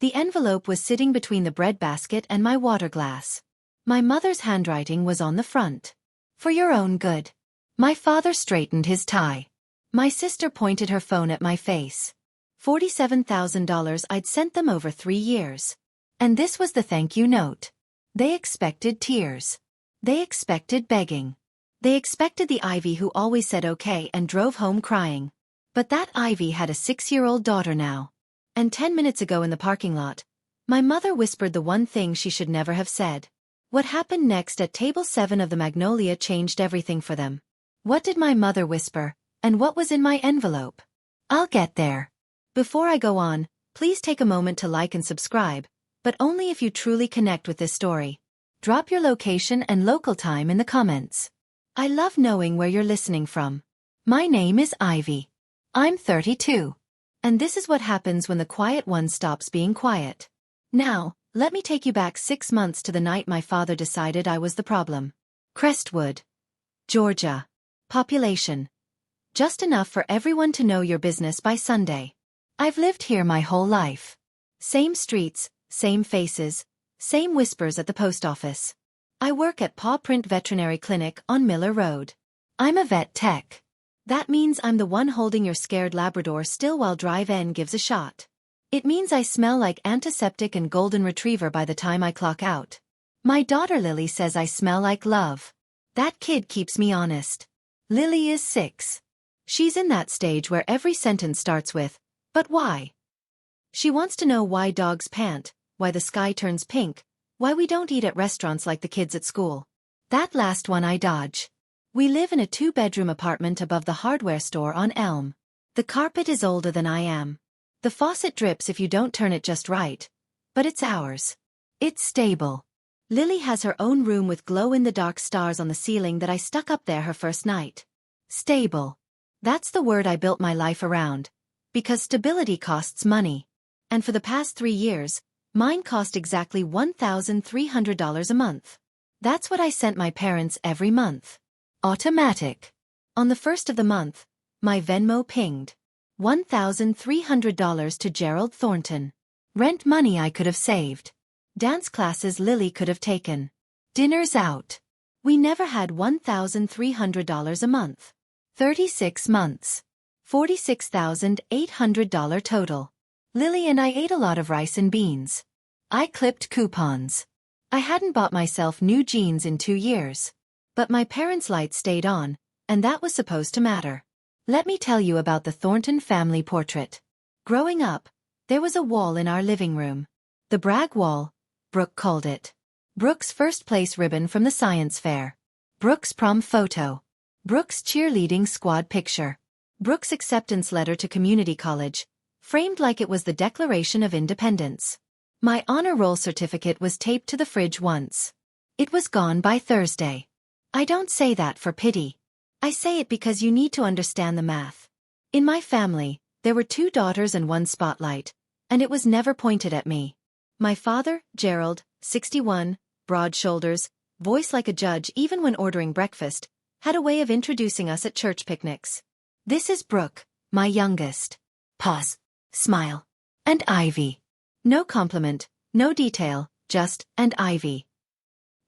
The envelope was sitting between the breadbasket and my water glass. My mother's handwriting was on the front. For your own good. My father straightened his tie. My sister pointed her phone at my face. $47,000 I'd sent them over 3 years. And this was the thank you note. They expected tears. They expected begging. They expected the Ivy who always said okay and drove home crying. But that Ivy had a 6-year-old daughter now. And 10 minutes ago in the parking lot, my mother whispered the one thing she should never have said. What happened next at table 7 of the Magnolia changed everything for them. What did my mother whisper, and what was in my envelope? I'll get there. Before I go on, please take a moment to like and subscribe, but only if you truly connect with this story. Drop your location and local time in the comments. I love knowing where you're listening from. My name is Ivy. I'm 32. And this is what happens when the quiet one stops being quiet. Now, let me take you back 6 months to the night my father decided I was the problem. Crestwood, Georgia. Population. Just enough for everyone to know your business by Sunday. I've lived here my whole life. Same streets, same faces, same whispers at the post office. I work at Paw Print Veterinary Clinic on Miller Road. I'm a vet tech. That means I'm the one holding your scared Labrador still while drive-in gives a shot. It means I smell like antiseptic and golden retriever by the time I clock out. My daughter Lily says I smell like love. That kid keeps me honest. Lily is 6. She's in that stage where every sentence starts with, "But why?" She wants to know why dogs pant, why the sky turns pink, why we don't eat at restaurants like the kids at school. That last one I dodge. We live in a 2-bedroom apartment above the hardware store on Elm. The carpet is older than I am. The faucet drips if you don't turn it just right. But it's ours. It's stable. Lily has her own room with glow-in-the-dark stars on the ceiling that I stuck up there her first night. Stable. That's the word I built my life around. Because stability costs money. And for the past 3 years, mine cost exactly $1,300 a month. That's what I sent my parents every month. Automatic. On the first of the month, my Venmo pinged. $1,300 to Gerald Thornton. Rent money I could have saved. Dance classes Lily could have taken. Dinners out. We never had $1,300 a month. 36 months. $46,800 total. Lily and I ate a lot of rice and beans. I clipped coupons. I hadn't bought myself new jeans in 2 years. But my parents' lights stayed on, and that was supposed to matter. Let me tell you about the Thornton family portrait. Growing up, there was a wall in our living room. The brag wall, Brooke called it. Brooke's first place ribbon from the science fair. Brooke's prom photo. Brooke's cheerleading squad picture. Brooke's acceptance letter to community college, framed like it was the Declaration of Independence. My honor roll certificate was taped to the fridge once. It was gone by Thursday. I don't say that for pity. I say it because you need to understand the math. In my family, there were 2 daughters and 1 spotlight, and it was never pointed at me. My father, Gerald, 61, broad shoulders, voice like a judge even when ordering breakfast, had a way of introducing us at church picnics. This is Brooke, my youngest. Pause. Smile. And Ivy. No compliment, no detail, just, and Ivy.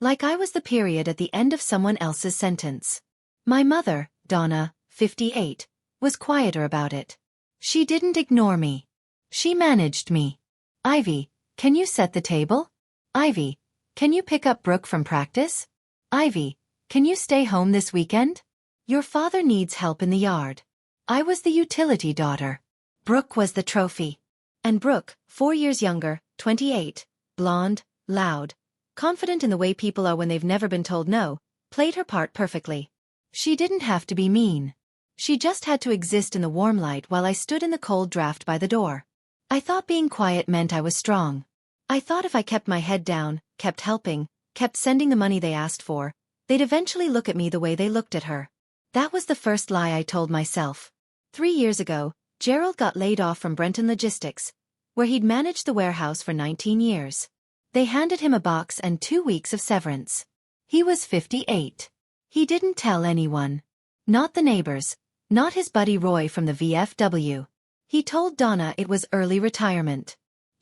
Like I was the period at the end of someone else's sentence. My mother, Donna, 58, was quieter about it. She didn't ignore me. She managed me. Ivy, can you set the table? Ivy, can you pick up Brooke from practice? Ivy, can you stay home this weekend? Your father needs help in the yard. I was the utility daughter. Brooke was the trophy. And Brooke, 4 years younger, 28, blonde, loud, confident in the way people are when they've never been told no, played her part perfectly. She didn't have to be mean. She just had to exist in the warm light while I stood in the cold draft by the door. I thought being quiet meant I was strong. I thought if I kept my head down, kept helping, kept sending the money they asked for, they'd eventually look at me the way they looked at her. That was the first lie I told myself. 3 years ago, Gerald got laid off from Brenton Logistics, where he'd managed the warehouse for 19 years. They handed him a box and 2 weeks of severance. He was 58. He didn't tell anyone. Not the neighbors. Not his buddy Roy from the VFW. He told Donna it was early retirement.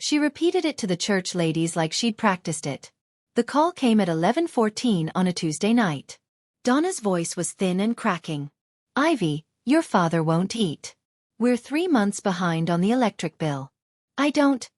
She repeated it to the church ladies like she'd practiced it. The call came at 11:14 on a Tuesday night. Donna's voice was thin and cracking. "Ivy, your father won't eat. We're 3 months behind on the electric bill. I don't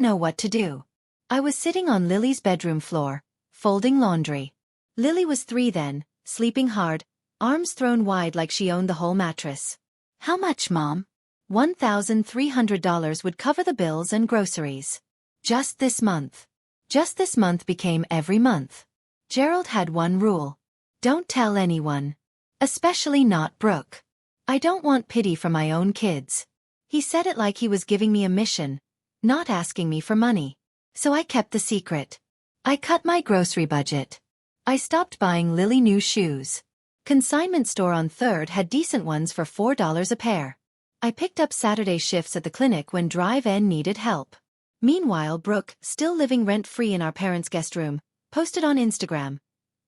know what to do." I was sitting on Lily's bedroom floor, folding laundry. Lily was 3 then, sleeping hard, arms thrown wide like she owned the whole mattress. "How much, Mom?" $1,300 would cover the bills and groceries. Just this month. Just this month became every month. Gerald had one rule. Don't tell anyone. Especially not Brooke. "I don't want pity from my own kids." He said it like he was giving me a mission, not asking me for money. So I kept the secret. I cut my grocery budget. I stopped buying Lily new shoes. Consignment store on 3rd had decent ones for $4 a pair. I picked up Saturday shifts at the clinic when Drive-In needed help. Meanwhile, Brooke, still living rent-free in our parents' guest room, posted on Instagram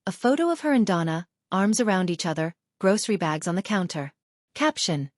a photo of her and Donna, arms around each other, grocery bags on the counter. Caption: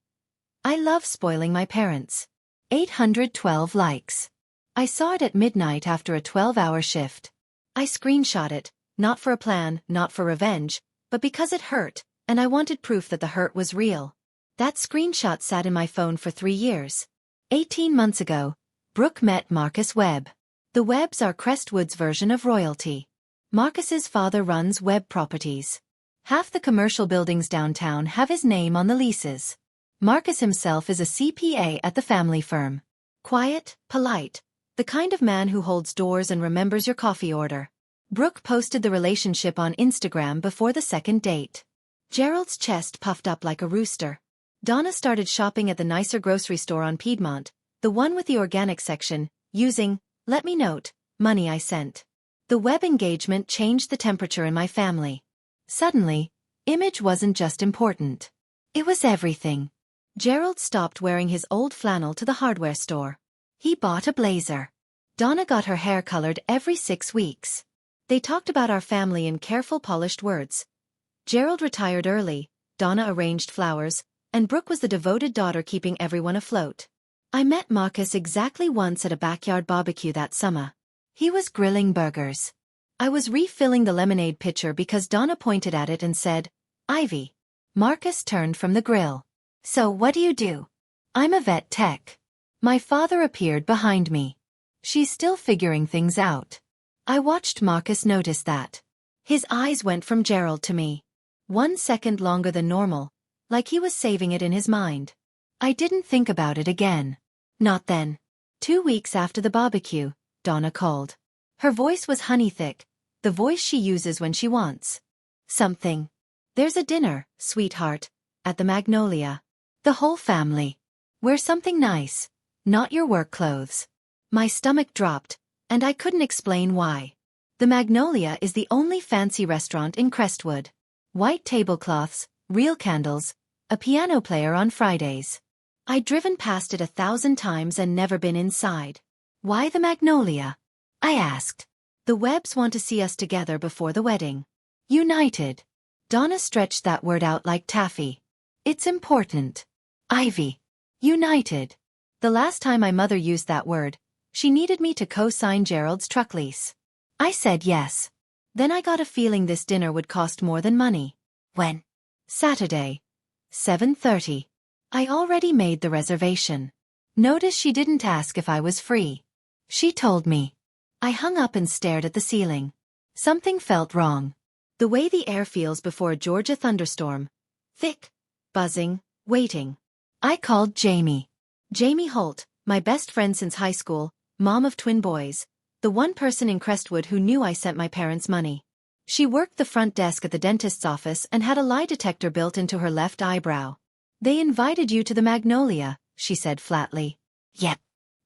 "I love spoiling my parents." 812 likes. I saw it at midnight after a 12-hour shift. I screenshot it, not for a plan, not for revenge, but because it hurt, and I wanted proof that the hurt was real. That screenshot sat in my phone for 3 years. 18 months ago, Brooke met Marcus Webb. The Webbs are Crestwood's version of royalty. Marcus's father runs Webb Properties. Half the commercial buildings downtown have his name on the leases. Marcus himself is a CPA at the family firm. Quiet, polite, the kind of man who holds doors and remembers your coffee order. Brooke posted the relationship on Instagram before the second date. Gerald's chest puffed up like a rooster. Donna started shopping at the nicer grocery store on Piedmont, the one with the organic section, using, let me note, money I sent. The Webb engagement changed the temperature in my family. Suddenly, image wasn't just important. It was everything. Gerald stopped wearing his old flannel to the hardware store. He bought a blazer. Donna got her hair colored every 6 weeks. They talked about our family in careful polished words. Gerald retired early, Donna arranged flowers, and Brooke was the devoted daughter keeping everyone afloat. I met Marcus exactly once at a backyard barbecue that summer. He was grilling burgers. I was refilling the lemonade pitcher because Donna pointed at it and said, "Ivy." Marcus turned from the grill. "So what do you do?" "I'm a vet tech." My father appeared behind me. "She's still figuring things out." I watched Marcus notice that. His eyes went from Gerald to me. 1 second longer than normal, like he was saving it in his mind. I didn't think about it again. Not then. 2 weeks after the barbecue, Donna called. Her voice was honey thick, the voice she uses when she wants something. "There's a dinner, sweetheart, at the Magnolia. The whole family. Wear something nice, not your work clothes." My stomach dropped, and I couldn't explain why. The Magnolia is the only fancy restaurant in Crestwood. White tablecloths, real candles, a piano player on Fridays. I'd driven past it 1,000 times and never been inside. "Why the Magnolia?" I asked. "The Webbs want to see us together before the wedding. United." Donna stretched that word out like taffy. "It's important. Ivy. United." The last time my mother used that word, she needed me to co-sign Gerald's truck lease. I said yes. Then I got a feeling this dinner would cost more than money. When? Saturday. 7:30. I already made the reservation. Notice she didn't ask if I was free. She told me. I hung up and stared at the ceiling. Something felt wrong. The way the air feels before a Georgia thunderstorm. Thick, buzzing, waiting. I called Jamie. Jamie Holt, my best friend since high school, mom of twin boys, the one person in Crestwood who knew I sent my parents money. She worked the front desk at the dentist's office and had a lie detector built into her left eyebrow. "They invited you to the Magnolia," she said flatly. "Yep.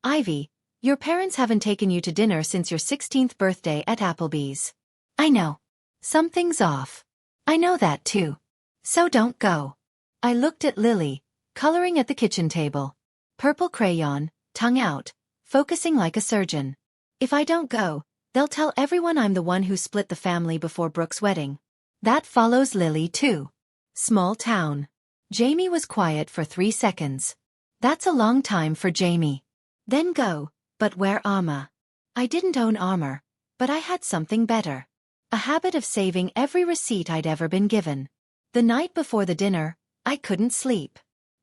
Ivy, your parents haven't taken you to dinner since your 16th birthday at Applebee's." "I know. Something's off." "I know that too. So don't go." I looked at Lily, coloring at the kitchen table. Purple crayon, tongue out, focusing like a surgeon. "If I don't go, they'll tell everyone I'm the one who split the family before Brooke's wedding." That follows Lily too. Small town. Jamie was quiet for 3 seconds. That's a long time for Jamie. "Then go," But wear armor. I didn't own armor, but I had something better. A habit of saving every receipt I'd ever been given. The night before the dinner, I couldn't sleep.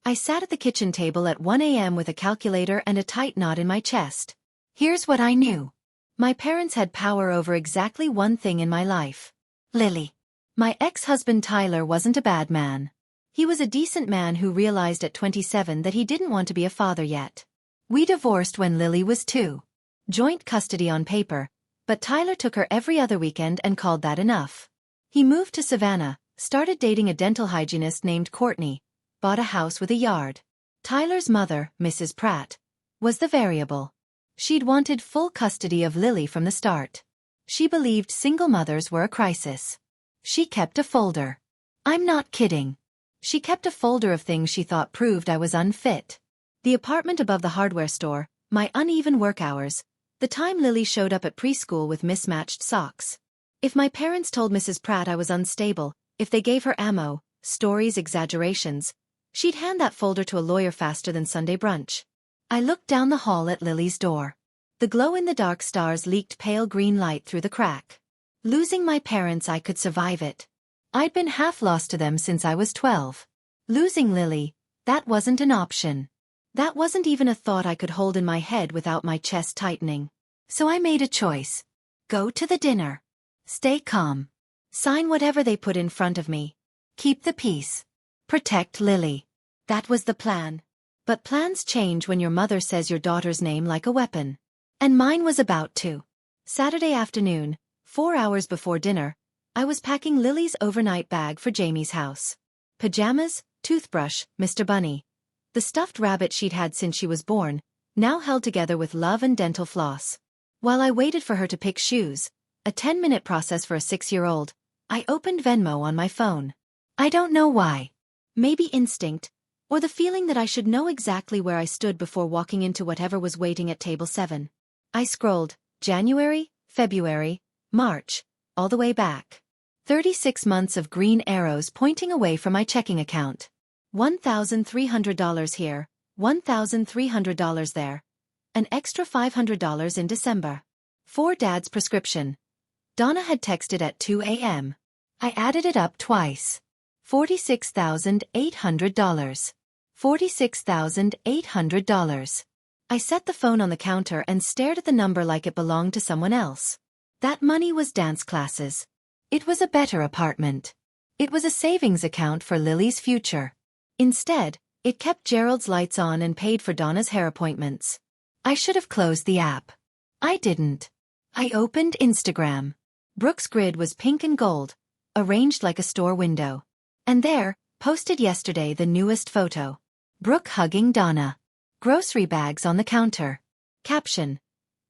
I sat at the kitchen table at 1 a.m. with a calculator and a tight knot in my chest. Here's what I knew. My parents had power over exactly one thing in my life. Lily. My ex-husband Tyler wasn't a bad man. He was a decent man who realized at 27 that he didn't want to be a father yet. We divorced when Lily was 2. Joint custody on paper, but Tyler took her every other weekend and called that enough. He moved to Savannah, started dating a dental hygienist named Courtney, bought a house with a yard. Tyler's mother, Mrs. Pratt, was the variable. She'd wanted full custody of Lily from the start. She believed single mothers were a crisis. She kept a folder. I'm not kidding. She kept a folder of things she thought proved I was unfit. The apartment above the hardware store, my uneven work hours, the time Lily showed up at preschool with mismatched socks. If my parents told Mrs. Pratt I was unstable, if they gave her ammo, stories, exaggerations, she'd hand that folder to a lawyer faster than Sunday brunch. I looked down the hall at Lily's door. The glow-in-the-dark stars leaked pale green light through the crack. Losing my parents, I could survive it. I'd been half lost to them since I was 12. Losing Lily, that wasn't an option. That wasn't even a thought I could hold in my head without my chest tightening. So I made a choice. Go to the dinner. Stay calm. Sign whatever they put in front of me. Keep the peace. Protect Lily. That was the plan. But plans change when your mother says your daughter's name like a weapon. And mine was about to. Saturday afternoon, 4 hours before dinner, I was packing Lily's overnight bag for Jamie's house. Pajamas, toothbrush, Mr. Bunny. The stuffed rabbit she'd had since she was born, now held together with love and dental floss. While I waited for her to pick shoes, a 10-minute process for a 6-year-old, I opened Venmo on my phone. I don't know why. Maybe instinct, or the feeling that I should know exactly where I stood before walking into whatever was waiting at table 7. I scrolled, January, February, March, all the way back. 36 months of green arrows pointing away from my checking account. $1,300 here, $1,300 there. An extra $500 in December. For Dad's prescription. Donna had texted at 2 a.m. I added it up twice. $46,800. $46,800. I set the phone on the counter and stared at the number like it belonged to someone else. That money was dance classes. It was a better apartment. It was a savings account for Lily's future. Instead, it kept Gerald's lights on and paid for Donna's hair appointments. I should have closed the app. I didn't. I opened Instagram. Brooke's grid was pink and gold, arranged like a store window. And there, posted yesterday, the newest photo. Brooke hugging Donna. Grocery bags on the counter. Caption: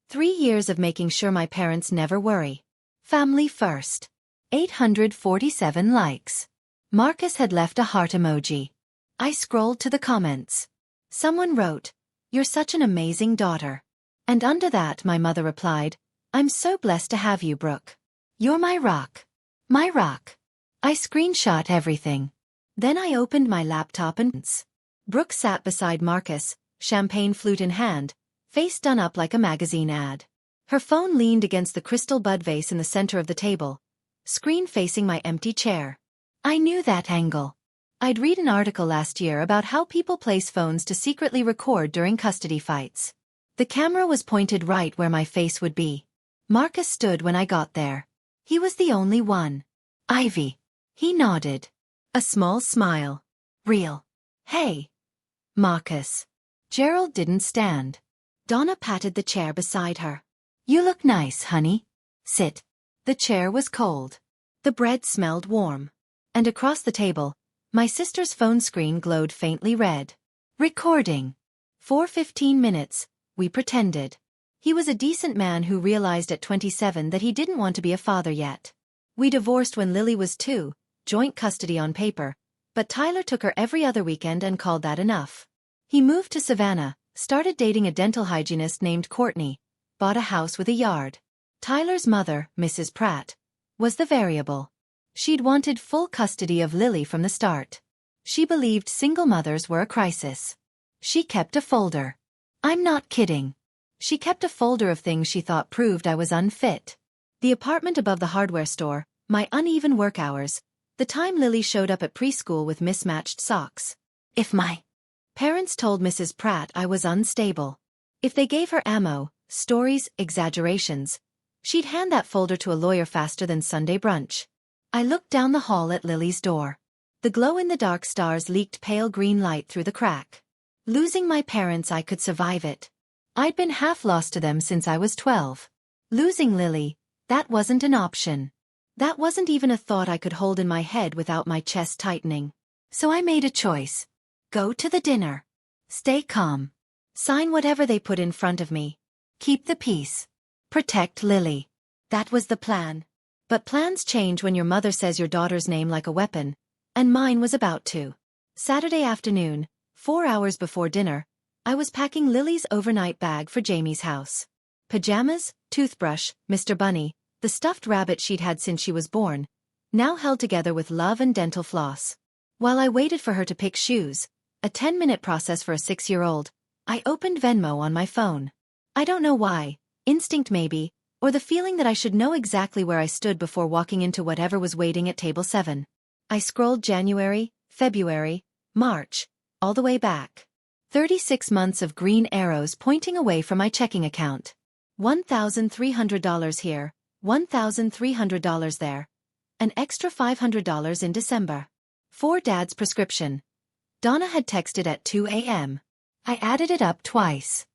3 years of making sure my parents never worry. Family first. 847 likes. Marcus had left a heart emoji. I scrolled to the comments. Someone wrote, "You're such an amazing daughter." And under that my mother replied, "I'm so blessed to have you, Brooke. You're my rock. My rock." I screenshot everything. Then I opened my laptop and Brooke sat beside Marcus, champagne flute in hand, face done up like a magazine ad. Her phone leaned against the crystal bud vase in the center of the table, screen facing my empty chair. I knew that angle. I'd read an article last year about how people place phones to secretly record during custody fights. The camera was pointed right where my face would be. Marcus stood when I got there. He was the only one. "Ivy." He nodded. A small smile. "Real." "Hey." Marcus. Gerald didn't stand. Donna patted the chair beside her. "You look nice, honey. Sit." The chair was cold. The bread smelled warm. And across the table, my sister's phone screen glowed faintly red. Recording. For 15 minutes, we pretended. He was a decent man who realized at 27 that he didn't want to be a father yet. We divorced when Lily was 2, joint custody on paper, but Tyler took her every other weekend and called that enough. He moved to Savannah, started dating a dental hygienist named Courtney, bought a house with a yard. Tyler's mother, Mrs. Pratt, was the variable. She'd wanted full custody of Lily from the start. She believed single mothers were a crisis. She kept a folder. I'm not kidding. She kept a folder of things she thought proved I was unfit. The apartment above the hardware store, my uneven work hours, the time Lily showed up at preschool with mismatched socks. If my parents told Mrs. Pratt I was unstable, if they gave her ammo, stories, exaggerations, she'd hand that folder to a lawyer faster than Sunday brunch. I looked down the hall at Lily's door. The glow-in-the-dark stars leaked pale green light through the crack. Losing my parents, I could survive it. I'd been half lost to them since I was 12. Losing Lily, that wasn't an option. That wasn't even a thought I could hold in my head without my chest tightening. So I made a choice. Go to the dinner. Stay calm. Sign whatever they put in front of me. Keep the peace. Protect Lily. That was the plan. But plans change when your mother says your daughter's name like a weapon, and mine was about to. Saturday afternoon, 4 hours before dinner, I was packing Lily's overnight bag for Jamie's house. Pajamas, toothbrush, Mr. Bunny, the stuffed rabbit she'd had since she was born, now held together with love and dental floss. While I waited for her to pick shoes, a 10-minute process for a 6-year-old, I opened Venmo on my phone. I don't know why, instinct maybe, or the feeling that I should know exactly where I stood before walking into whatever was waiting at table 7. I scrolled January, February, March, all the way back. 36 months of green arrows pointing away from my checking account. $1,300 here, $1,300 there. An extra $500 in December. For Dad's prescription. Donna had texted at 2 a.m. I added it up twice.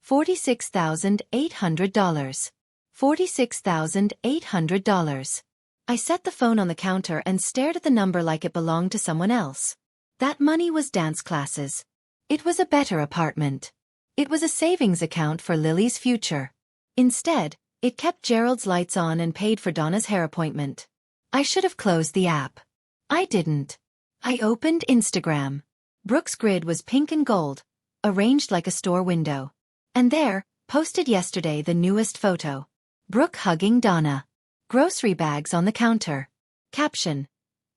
$46,800. $46,800. I set the phone on the counter and stared at the number like it belonged to someone else. That money was dance classes. It was a better apartment. It was a savings account for Lily's future. Instead, it kept Gerald's lights on and paid for Donna's hair appointment. I should have closed the app. I didn't. I opened Instagram. Brooke's grid was pink and gold, arranged like a store window. And there, posted yesterday, the newest photo. Brooke hugging Donna. Grocery bags on the counter. Caption: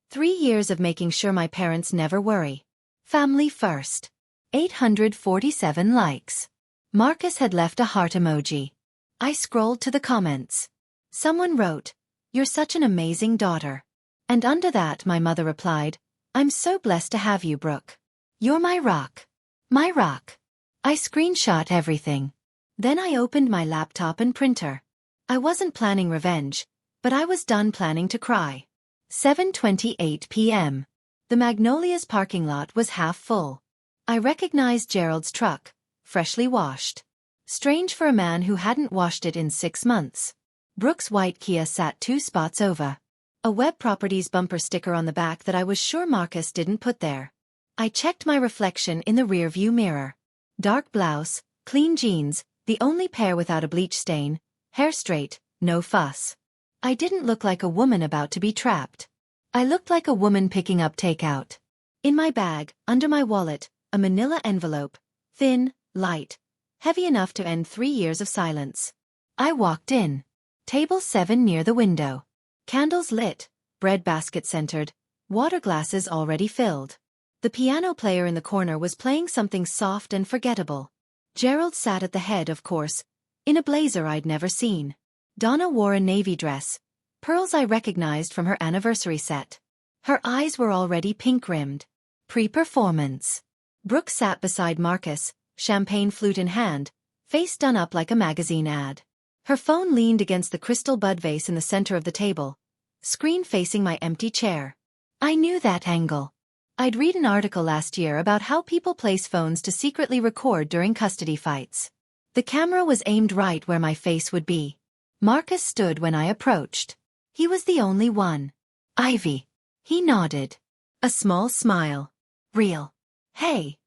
3 years of making sure my parents never worry. Family first. 847 likes. Marcus had left a heart emoji. I scrolled to the comments. Someone wrote, "You're such an amazing daughter." And under that my mother replied, "I'm so blessed to have you, Brooke. You're my rock. My rock." I screenshot everything. Then I opened my laptop and printer. I wasn't planning revenge, but I was done planning to cry. 7:28 p.m. The Magnolia's parking lot was half full. I recognized Gerald's truck, freshly washed. Strange for a man who hadn't washed it in 6 months. Brooke's white Kia sat 2 spots over. A Web Properties bumper sticker on the back that I was sure Marcus didn't put there. I checked my reflection in the rearview mirror. Dark blouse, clean jeans, the only pair without a bleach stain, hair straight, no fuss. I didn't look like a woman about to be trapped. I looked like a woman picking up takeout. In my bag, under my wallet, a manila envelope, thin, light, heavy enough to end 3 years of silence. I walked in. Table 7 near the window. Candles lit, bread basket centered, water glasses already filled. The piano player in the corner was playing something soft and forgettable. Gerald sat at the head, of course, in a blazer I'd never seen. Donna wore a navy dress, pearls I recognized from her anniversary set. Her eyes were already pink-rimmed. Pre-performance. Brooke sat beside Marcus, champagne flute in hand, face done up like a magazine ad. Her phone leaned against the crystal bud vase in the center of the table, screen facing my empty chair. I knew that angle. I'd read an article last year about how people place phones to secretly record during custody fights. The camera was aimed right where my face would be. Marcus stood when I approached. He was the only one. "Ivy." He nodded. A small smile. "Real." "Hey."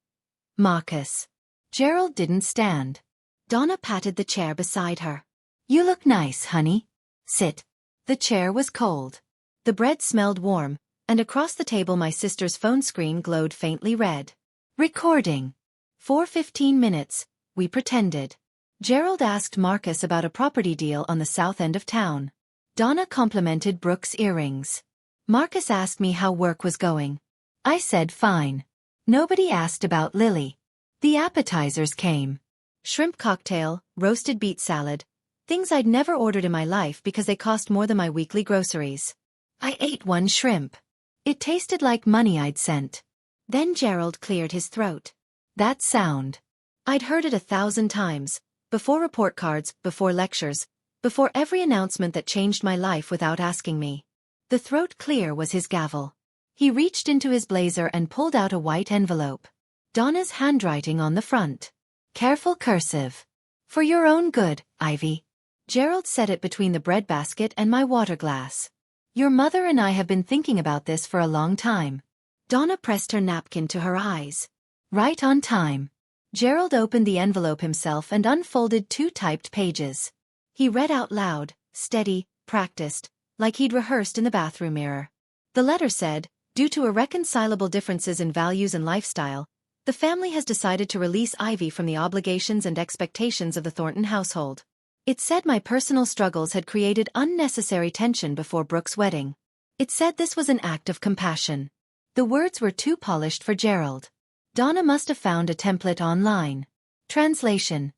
Marcus. Gerald didn't stand. Donna patted the chair beside her. "You look nice, honey. Sit." The chair was cold. The bread smelled warm, and across the table my sister's phone screen glowed faintly red. Recording. For 15 minutes, we pretended. Gerald asked Marcus about a property deal on the south end of town. Donna complimented Brooke's earrings. Marcus asked me how work was going. I said fine. Nobody asked about Lily. The appetizers came. Shrimp cocktail, roasted beet salad. Things I'd never ordered in my life because they cost more than my weekly groceries. I ate one shrimp. It tasted like money I'd sent. Then Gerald cleared his throat. That sound. I'd heard it 1,000 times, before report cards, before lectures, before every announcement that changed my life without asking me. The throat clear was his gavel. He reached into his blazer and pulled out a white envelope. Donna's handwriting on the front. Careful cursive. For your own good, Ivy. Gerald set it between the breadbasket and my water glass. Your mother and I have been thinking about this for a long time. Donna pressed her napkin to her eyes. Right on time. Gerald opened the envelope himself and unfolded 2 typed pages. He read out loud, steady, practiced, like he'd rehearsed in the bathroom mirror. The letter said, due to irreconcilable differences in values and lifestyle, the family has decided to release Ivy from the obligations and expectations of the Thornton household. It said my personal struggles had created unnecessary tension before Brooke's wedding. It said this was an act of compassion. The words were too polished for Gerald. Donna must have found a template online. Translation.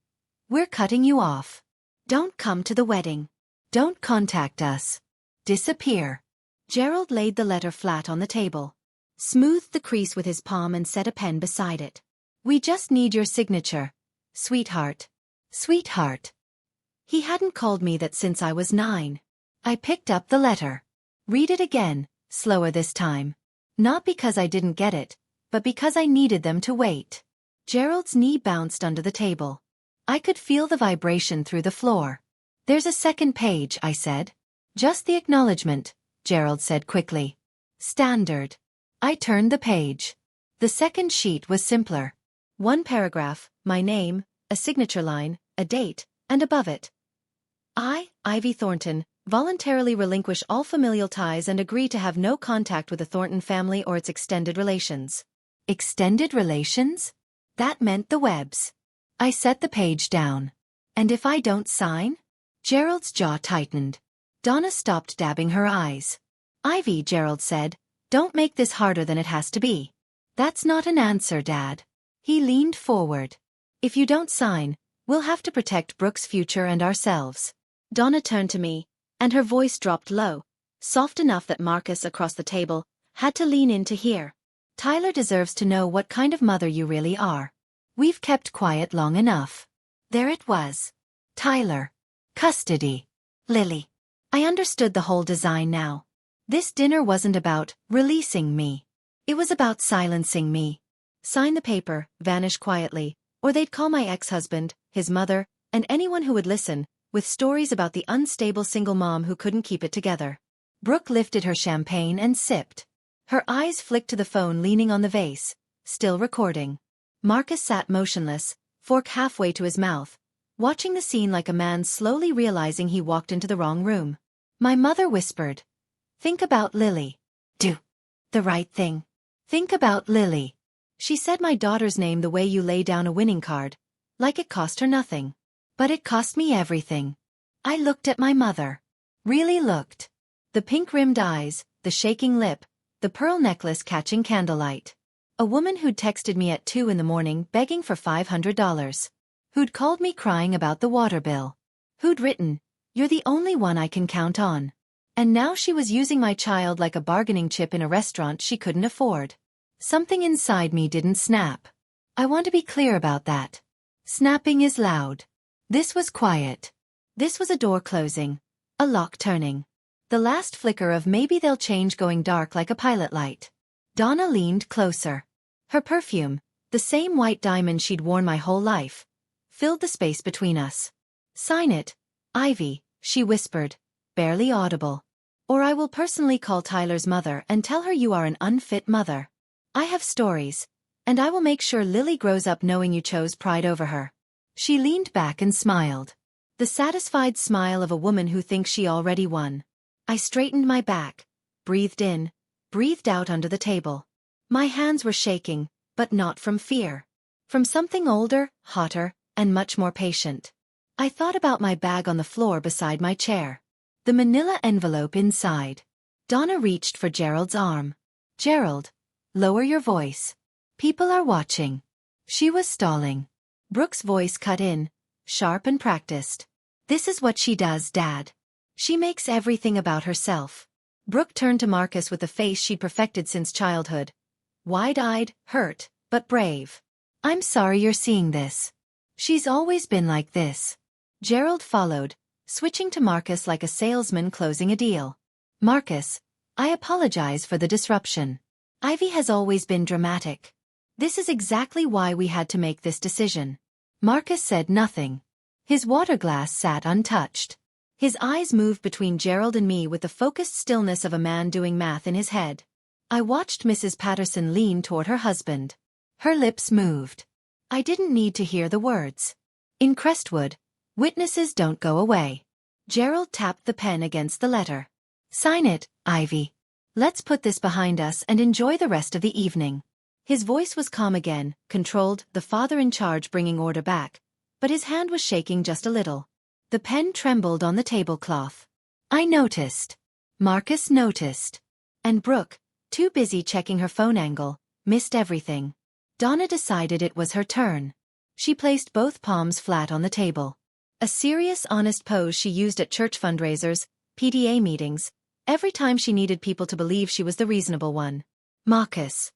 We're cutting you off. Don't come to the wedding. Don't contact us. Disappear. Gerald laid the letter flat on the table, smoothed the crease with his palm and set a pen beside it. We just need your signature. Sweetheart. Sweetheart. He hadn't called me that since I was 9. I picked up the letter. Read it again, slower this time. Not because I didn't get it, but because I needed them to wait. Gerald's knee bounced under the table. I could feel the vibration through the floor. There's a second page, I said. Just the acknowledgement, Gerald said quickly. Standard. I turned the page. The second sheet was simpler. 1 paragraph, my name, a signature line, a date, and above it. I, Ivy Thornton, voluntarily relinquish all familial ties and agree to have no contact with the Thornton family or its extended relations. Extended relations? That meant the Webbs. I set the page down. And if I don't sign? Gerald's jaw tightened. Donna stopped dabbing her eyes. Ivy, Gerald said, don't make this harder than it has to be. That's not an answer, Dad. He leaned forward. If you don't sign, we'll have to protect Brooke's future and ourselves. Donna turned to me, and her voice dropped low, soft enough that Marcus across the table had to lean in to hear. Tyler deserves to know what kind of mother you really are. We've kept quiet long enough. There it was. Tyler. Custody. Lily. I understood the whole design now. This dinner wasn't about releasing me. It was about silencing me. Sign the paper, vanish quietly, or they'd call my ex-husband, his mother, and anyone who would listen, with stories about the unstable single mom who couldn't keep it together. Brooke lifted her champagne and sipped. Her eyes flicked to the phone leaning on the vase, still recording. Marcus sat motionless, fork halfway to his mouth, watching the scene like a man slowly realizing he walked into the wrong room. My mother whispered, think about Lily. Do the right thing. Think about Lily. She said my daughter's name the way you lay down a winning card, like it cost her nothing. But it cost me everything. I looked at my mother. Really looked. The pink-rimmed eyes, the shaking lip, the pearl necklace catching candlelight. A woman who'd texted me at 2 in the morning begging for $500. Who'd called me crying about the water bill. Who'd written, you're the only one I can count on. And now she was using my child like a bargaining chip in a restaurant she couldn't afford. Something inside me didn't snap. I want to be clear about that. Snapping is loud. This was quiet. This was a door closing. A lock turning. The last flicker of maybe they'll change going dark like a pilot light. Donna leaned closer. Her perfume, the same white diamond she'd worn my whole life, filled the space between us. Sign it, Ivy, she whispered, barely audible. Or I will personally call Tyler's mother and tell her you are an unfit mother. I have stories, and I will make sure Lily grows up knowing you chose pride over her. She leaned back and smiled. The satisfied smile of a woman who thinks she already won. I straightened my back, breathed in, breathed out under the table. My hands were shaking, but not from fear. From something older, hotter, and much more patient. I thought about my bag on the floor beside my chair. The manila envelope inside. Donna reached for Gerald's arm. Gerald, lower your voice. People are watching. She was stalling. Brooke's voice cut in, sharp and practiced. This is what she does, Dad. She makes everything about herself. Brooke turned to Marcus with a face she'd perfected since childhood. Wide-eyed, hurt, but brave. I'm sorry you're seeing this. She's always been like this. Gerald followed, switching to Marcus like a salesman closing a deal. Marcus, I apologize for the disruption. Ivy has always been dramatic. This is exactly why we had to make this decision. Marcus said nothing. His water glass sat untouched. His eyes moved between Gerald and me with the focused stillness of a man doing math in his head. I watched Mrs. Patterson lean toward her husband. Her lips moved. I didn't need to hear the words. In Crestwood, witnesses don't go away. Gerald tapped the pen against the letter. Sign it, Ivy. Let's put this behind us and enjoy the rest of the evening. His voice was calm again, controlled, the father in charge bringing order back, but his hand was shaking just a little. The pen trembled on the tablecloth. I noticed. Marcus noticed. And Brooke, too busy checking her phone angle, missed everything. Donna decided it was her turn. She placed both palms flat on the table. A serious, honest pose she used at church fundraisers, PTA meetings, every time she needed people to believe she was the reasonable one. Marcus.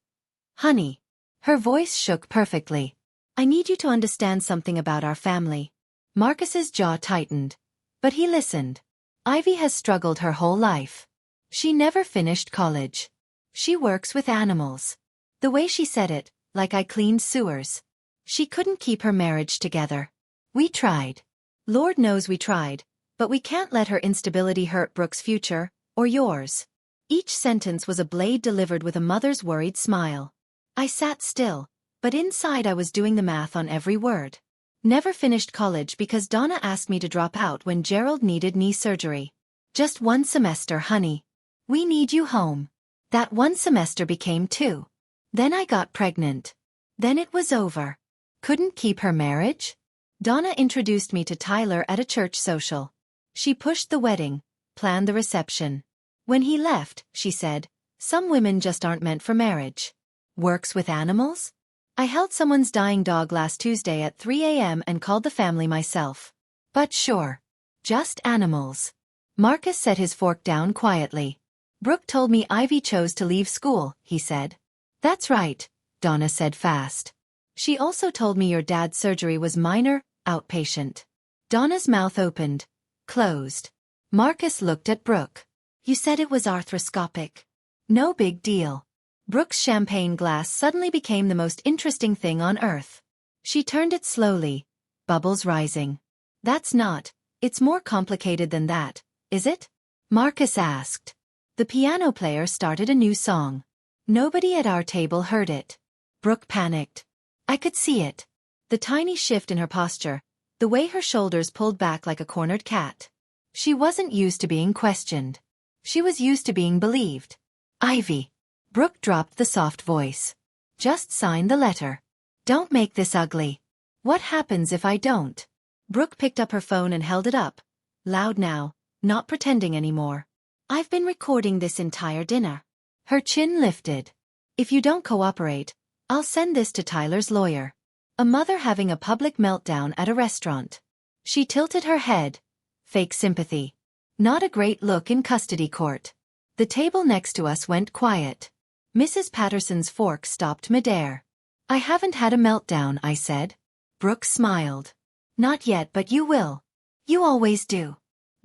Honey. Her voice shook perfectly. I need you to understand something about our family. Marcus's jaw tightened. But he listened. Ivy has struggled her whole life. She never finished college. She works with animals. The way she said it, like I cleaned sewers. She couldn't keep her marriage together. We tried. Lord knows we tried, but we can't let her instability hurt Brooke's future, or yours. Each sentence was a blade delivered with a mother's worried smile. I sat still, but inside I was doing the math on every word. Never finished college because Donna asked me to drop out when Gerald needed knee surgery. Just one semester, honey. We need you home. That one semester became 2. Then I got pregnant. Then it was over. Couldn't keep her marriage? Donna introduced me to Tyler at a church social. She pushed the wedding, planned the reception. When he left, she said, some women just aren't meant for marriage. Works with animals? I held someone's dying dog last Tuesday at 3 a.m. and called the family myself. But sure. Just animals. Marcus set his fork down quietly. Brooke told me Ivy chose to leave school, he said. That's right, Donna said fast. She also told me your dad's surgery was minor, outpatient. Donna's mouth opened, closed. Marcus looked at Brooke. You said it was arthroscopic. No big deal. Brooke's champagne glass suddenly became the most interesting thing on earth. She turned it slowly, bubbles rising. That's not, it's more complicated than that, is it? Marcus asked. The piano player started a new song. Nobody at our table heard it. Brooke panicked. I could see it. The tiny shift in her posture, the way her shoulders pulled back like a cornered cat. She wasn't used to being questioned. She was used to being believed. Ivy. Brooke dropped the soft voice. Just sign the letter. Don't make this ugly. What happens if I don't? Brooke picked up her phone and held it up. Loud now, not pretending anymore. I've been recording this entire dinner. Her chin lifted. If you don't cooperate, I'll send this to Tyler's lawyer. A mother having a public meltdown at a restaurant. She tilted her head. Fake sympathy. Not a great look in custody court. The table next to us went quiet. Mrs. Patterson's fork stopped midair. I haven't had a meltdown, I said. Brooke smiled. Not yet, but you will. You always do.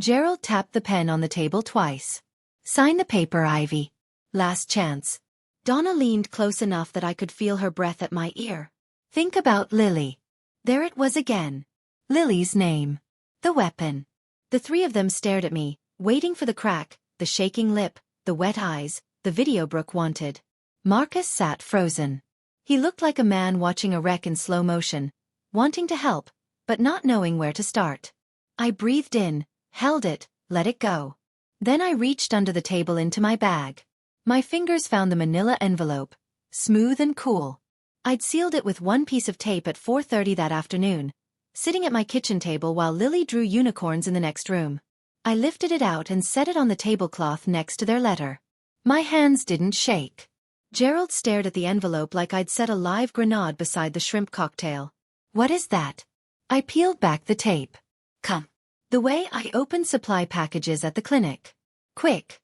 Gerald tapped the pen on the table twice. Sign the paper, Ivy. Last chance. Donna leaned close enough that I could feel her breath at my ear. Think about Lily. There it was again. Lily's name. The weapon. The three of them stared at me, waiting for the crack, the shaking lip, the wet eyes, the video Brooke wanted. Marcus sat frozen. He looked like a man watching a wreck in slow motion, wanting to help, but not knowing where to start. I breathed in, held it, let it go. Then I reached under the table into my bag. My fingers found the manila envelope, smooth and cool. I'd sealed it with one piece of tape at 4:30 that afternoon, sitting at my kitchen table while Lily drew unicorns in the next room. I lifted it out and set it on the tablecloth next to their letter. My hands didn't shake. Gerald stared at the envelope like I'd set a live grenade beside the shrimp cocktail. What is that? I peeled back the tape. Come. The way I open supply packages at the clinic. Quick.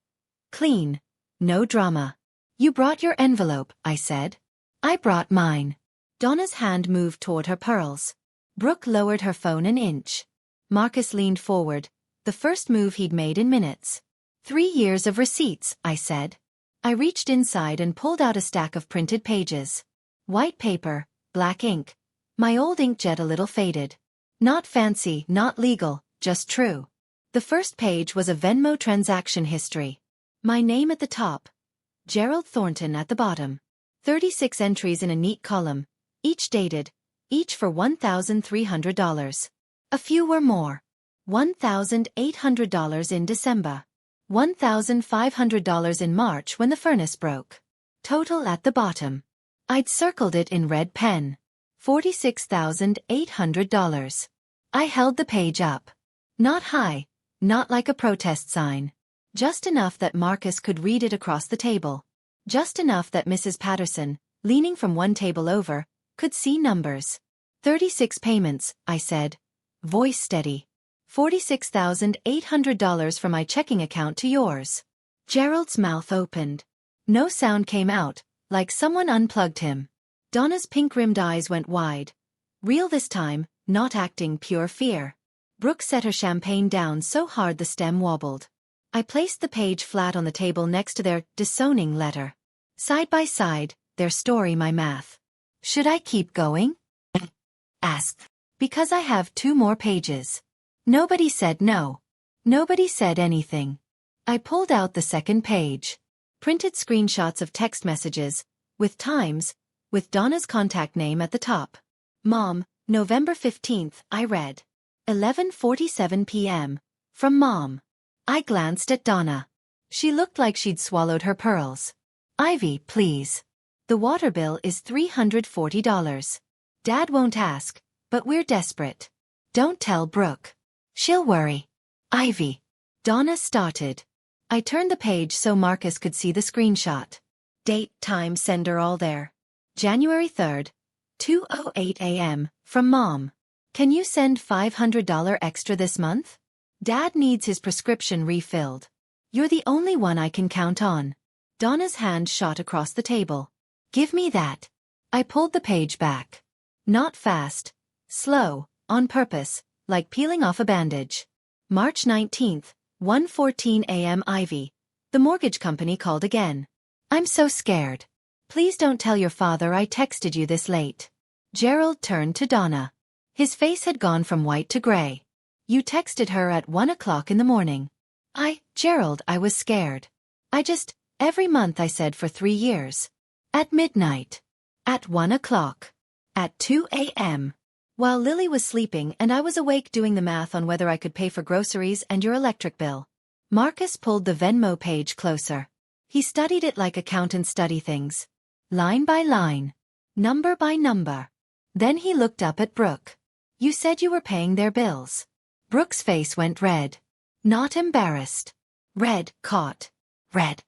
Clean. No drama. You brought your envelope, I said. I brought mine. Donna's hand moved toward her pearls. Brooke lowered her phone an inch. Marcus leaned forward, the first move he'd made in minutes. 3 years of receipts, I said. I reached inside and pulled out a stack of printed pages. White paper, black ink. My old inkjet a little faded. Not fancy, not legal, just true. The first page was a Venmo transaction history. My name at the top. Gerald Thornton at the bottom. 36 entries in a neat column, each dated, each for $1,300. A few were more. $1,800 in December. $1,500 in March when the furnace broke. Total at the bottom. I'd circled it in red pen. $46,800. I held the page up. Not high, not like a protest sign. Just enough that Marcus could read it across the table. Just enough that Mrs. Patterson, leaning from one table over, could see numbers. 36 payments, I said. Voice steady. $46,800 from my checking account to yours. Gerald's mouth opened. No sound came out, like someone unplugged him. Donna's pink-rimmed eyes went wide. Real this time, not acting pure fear. Brooke set her champagne down so hard the stem wobbled. I placed the page flat on the table next to their disowning letter. Side by side, their story, my math. Should I keep going? Asked. Because I have 2 more pages. Nobody said no. Nobody said anything. I pulled out the second page. Printed screenshots of text messages, with times, with Donna's contact name at the top. Mom, November 15th, I read. 11:47 p.m. From Mom. I glanced at Donna. She looked like she'd swallowed her pearls. Ivy, please. The water bill is $340. Dad won't ask, but we're desperate. Don't tell Brooke. She'll worry. Ivy. Donna started. I turned the page so Marcus could see the screenshot. Date, time, sender all there. January 3rd, 2:08 a.m., from Mom. Can you send $500 extra this month? Dad needs his prescription refilled. You're the only one I can count on. Donna's hand shot across the table. Give me that. I pulled the page back. Not fast. Slow, on purpose, like peeling off a bandage. March 19th, 1:14 a.m. Ivy. The mortgage company called again. I'm so scared. Please don't tell your father I texted you this late. Gerald turned to Donna. His face had gone from white to gray. You texted her at 1 o'clock in the morning. Gerald, I was scared. Every month I said for 3 years. At midnight. At 1 o'clock. At 2 a.m. While Lily was sleeping and I was awake doing the math on whether I could pay for groceries and your electric bill. Marcus pulled the Venmo page closer. He studied it like accountants study things. Line by line. Number by number. Then he looked up at Brooke. You said you were paying their bills. Brooke's face went red. Not embarrassed. Red, caught. Red.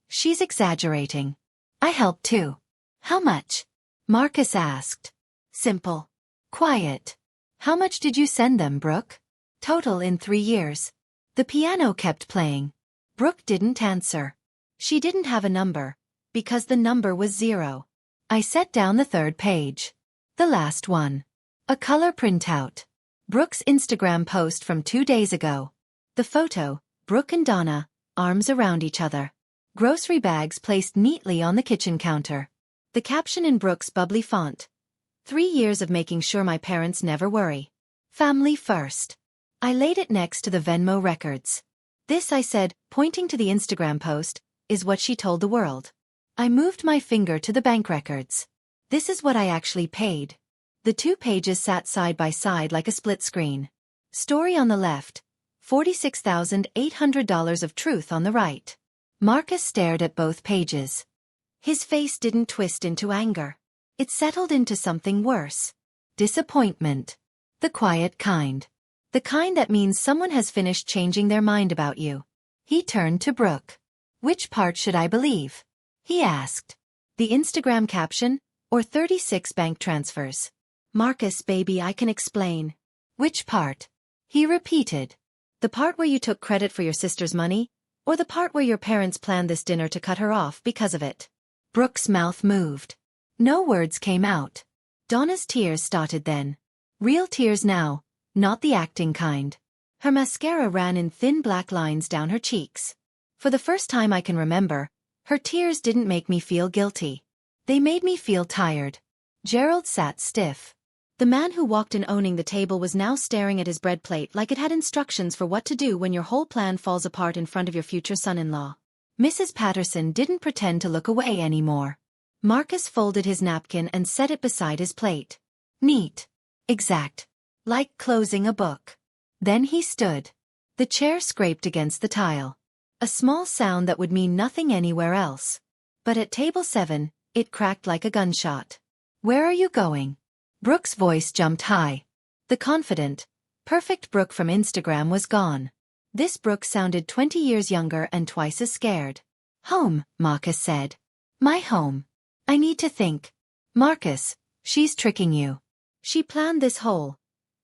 She's exaggerating. I helped too. How much? Marcus asked. Simple. Quiet. How much did you send them, Brooke? Total in 3 years. The piano kept playing. Brooke didn't answer. She didn't have a number, because the number was 0. I set down the third page. The last one. A color printout. Brooke's Instagram post from 2 days ago. The photo, Brooke and Donna, arms around each other. Grocery bags placed neatly on the kitchen counter. The caption in Brooke's bubbly font. 3 years of making sure my parents never worry. Family first. I laid it next to the Venmo records. This, I said, pointing to the Instagram post, is what she told the world. I moved my finger to the bank records. This is what I actually paid. The 2 pages sat side by side like a split screen. Story on the left. $46,800 of truth on the right. Marcus stared at both pages. His face didn't twist into anger. It settled into something worse. Disappointment. The quiet kind. The kind that means someone has finished changing their mind about you. He turned to Brooke. Which part should I believe? He asked. The Instagram caption, or 36 bank transfers? Marcus, baby, I can explain. Which part? He repeated. The part where you took credit for your sister's money, or the part where your parents planned this dinner to cut her off because of it? Brooke's mouth moved. No words came out. Donna's tears started then. Real tears now, not the acting kind. Her mascara ran in thin black lines down her cheeks. For the first time I can remember, her tears didn't make me feel guilty. They made me feel tired. Gerald sat stiff. The man who walked in owning the table was now staring at his bread plate like it had instructions for what to do when your whole plan falls apart in front of your future son-in-law. Mrs. Patterson didn't pretend to look away anymore. Marcus folded his napkin and set it beside his plate. Neat. Exact. Like closing a book. Then he stood. The chair scraped against the tile. A small sound that would mean nothing anywhere else. But at table 7, it cracked like a gunshot. Where are you going? Brooke's voice jumped high. The confident, perfect Brooke from Instagram was gone. This Brooke sounded 20 years younger and twice as scared. Home, Marcus said. My home. I need to think. Marcus, she's tricking you. She planned this whole.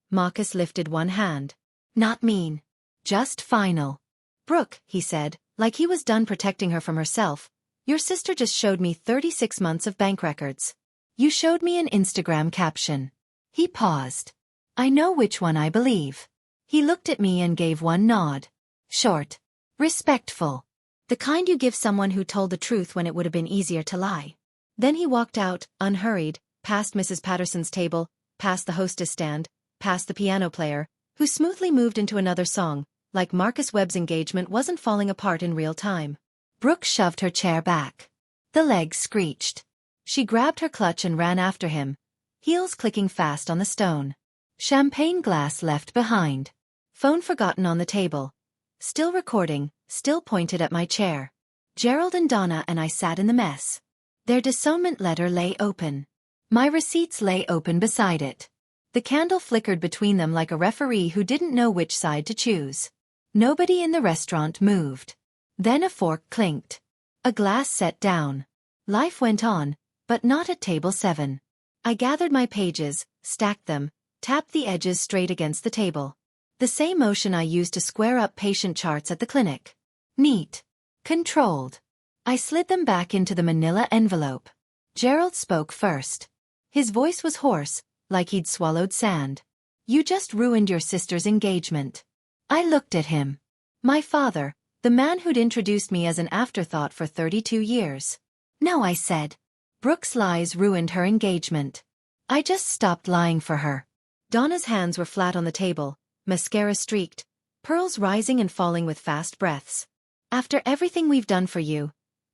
Marcus lifted one hand. Not mean. Just final. Brooke, he said, like he was done protecting her from herself, your sister just showed me 36 months of bank records. You showed me an Instagram caption. He paused. I know which one I believe. He looked at me and gave one nod. Short. Respectful. The kind you give someone who told the truth when it would have been easier to lie. Then he walked out, unhurried, past Mrs. Patterson's table, past the hostess stand, past the piano player, who smoothly moved into another song, like Marcus Webb's engagement wasn't falling apart in real time. Brooke shoved her chair back. The legs screeched. She grabbed her clutch and ran after him, heels clicking fast on the stone. Champagne glass left behind. Phone forgotten on the table. Still recording, still pointed at my chair. Gerald and Donna and I sat in the mess. Their disownment letter lay open. My receipts lay open beside it. The candle flickered between them like a referee who didn't know which side to choose. Nobody in the restaurant moved. Then a fork clinked. A glass set down. Life went on, but not at table 7. I gathered my pages, stacked them, tapped the edges straight against the table. The same motion I used to square up patient charts at the clinic. Neat. Controlled. I slid them back into the manila envelope. Gerald spoke first. His voice was hoarse, like he'd swallowed sand. You just ruined your sister's engagement. I looked at him. My father, the man who'd introduced me as an afterthought for 32 years. No, I said. Brooke's lies ruined her engagement. I just stopped lying for her. Donna's hands were flat on the table, mascara streaked, pearls rising and falling with fast breaths. After everything we've done for you,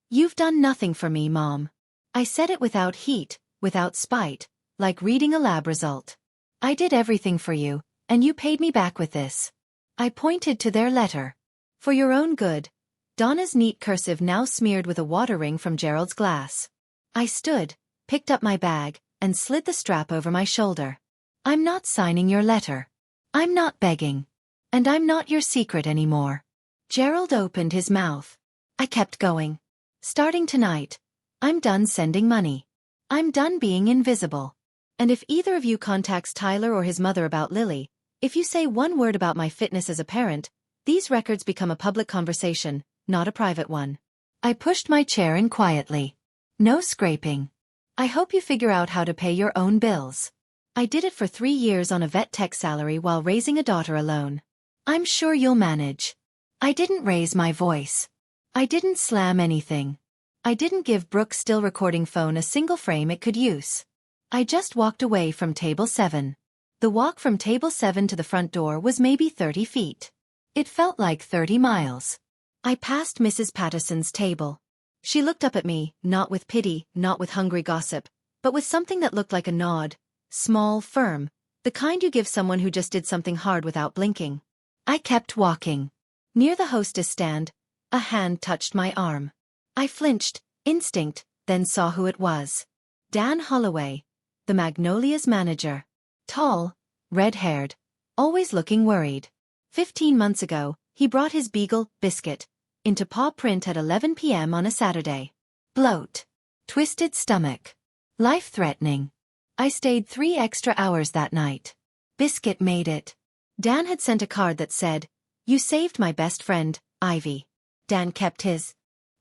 you've done nothing for me, Mom. I said it without heat, without spite, like reading a lab result. I did everything for you, and you paid me back with this. I pointed to their letter. For your own good. Donna's neat cursive now smeared with a water ring from Gerald's glass. I stood, picked up my bag, and slid the strap over my shoulder. I'm not signing your letter. I'm not begging. And I'm not your secret anymore. Gerald opened his mouth. I kept going. Starting tonight, I'm done sending money. I'm done being invisible. And if either of you contacts Tyler or his mother about Lily, if you say one word about my fitness as a parent, these records become a public conversation, not a private one. I pushed my chair in quietly. No scraping. I hope you figure out how to pay your own bills. I did it for 3 years on a vet tech salary while raising a daughter alone. I'm sure you'll manage. I didn't raise my voice. I didn't slam anything. I didn't give Brooke's still recording phone a single frame it could use. I just walked away from table 7. The walk from table 7 to the front door was maybe 30 feet. It felt like 30 miles. I passed Mrs. Patterson's table. She looked up at me, not with pity, not with hungry gossip, but with something that looked like a nod. Small, firm, the kind you give someone who just did something hard without blinking. I kept walking. Near the hostess stand, a hand touched my arm. I flinched, instinct, then saw who it was. Dan Holloway, the Magnolia's manager. Tall, red-haired, always looking worried. 15 months ago, he brought his beagle, Biscuit, into paw print at 11 p.m. on a Saturday. Bloat. Twisted stomach. Life-threatening. I stayed 3 extra hours that night. Biscuit made it. Dan had sent a card that said, "You saved my best friend, Ivy." Dan kept his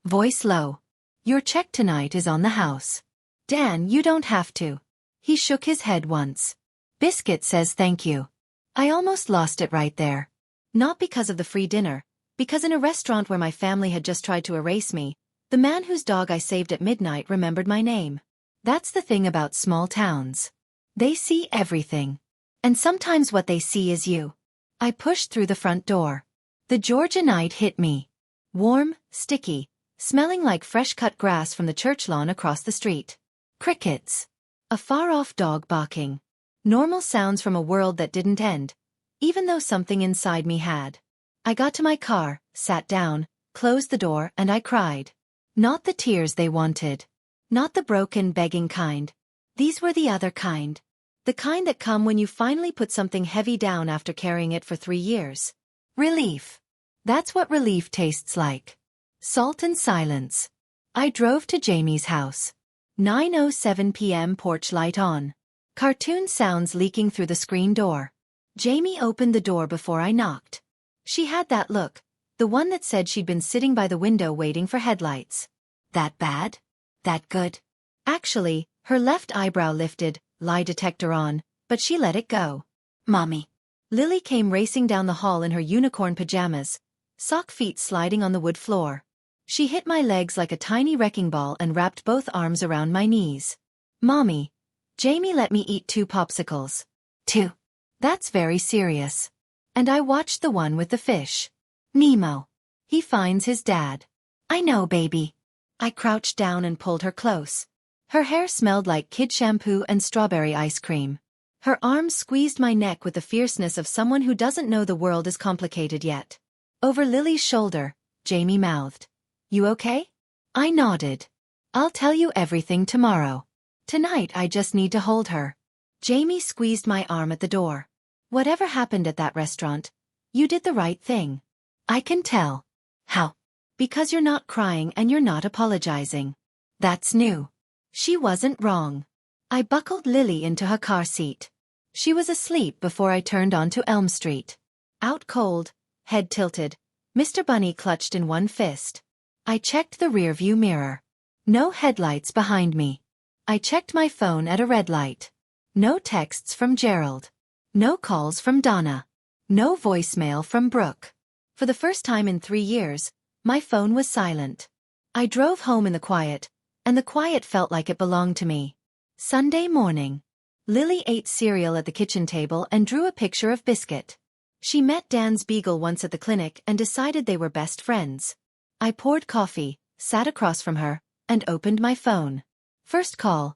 voice low. "Your check tonight is on the house. Dan, you don't have to." He shook his head once. Biscuit says thank you. I almost lost it right there. Not because of the free dinner, because in a restaurant where my family had just tried to erase me, the man whose dog I saved at midnight remembered my name. That's the thing about small towns. They see everything. And sometimes what they see is you. I pushed through the front door. The Georgia night hit me. Warm, sticky, smelling like fresh-cut grass from the church lawn across the street. Crickets. A far-off dog barking. Normal sounds from a world that didn't end, even though something inside me had. I got to my car, sat down, closed the door, and I cried. Not the tears they wanted. Not the broken, begging kind. These were the other kind. The kind that come when you finally put something heavy down after carrying it for 3 years. Relief. That's what relief tastes like. Salt and silence. I drove to Jamie's house. 9:07 p.m. porch light on. Cartoon sounds leaking through the screen door. Jamie opened the door before I knocked. She had that look, the one that said she'd been sitting by the window waiting for headlights. That bad? That good? Actually, her left eyebrow lifted, lie detector on, but she let it go. Mommy. Lily came racing down the hall in her unicorn pajamas, sock feet sliding on the wood floor. She hit my legs like a tiny wrecking ball and wrapped both arms around my knees. Mommy. Jamie let me eat 2 popsicles. 2. That's very serious. And I watched the one with the fish. Nemo. He finds his dad. I know, baby. I crouched down and pulled her close. Her hair smelled like kid shampoo and strawberry ice cream. Her arms squeezed my neck with the fierceness of someone who doesn't know the world is complicated yet. Over Lily's shoulder, Jamie mouthed, "You okay?" I nodded. "I'll tell you everything tomorrow. Tonight I just need to hold her." Jamie squeezed my arm at the door. "Whatever happened at that restaurant, you did the right thing. I can tell." "How?" "Because you're not crying and you're not apologizing. That's new." She wasn't wrong. I buckled Lily into her car seat. She was asleep before I turned onto Elm Street. Out cold, head tilted, Mr. Bunny clutched in one fist. I checked the rearview mirror. No headlights behind me. I checked my phone at a red light. No texts from Gerald. No calls from Donna. No voicemail from Brooke. For the first time in 3 years, my phone was silent. I drove home in the quiet, and the quiet felt like it belonged to me. Sunday morning. Lily ate cereal at the kitchen table and drew a picture of Biscuit. She met Dan's beagle once at the clinic and decided they were best friends. I poured coffee, sat across from her, and opened my phone. First call.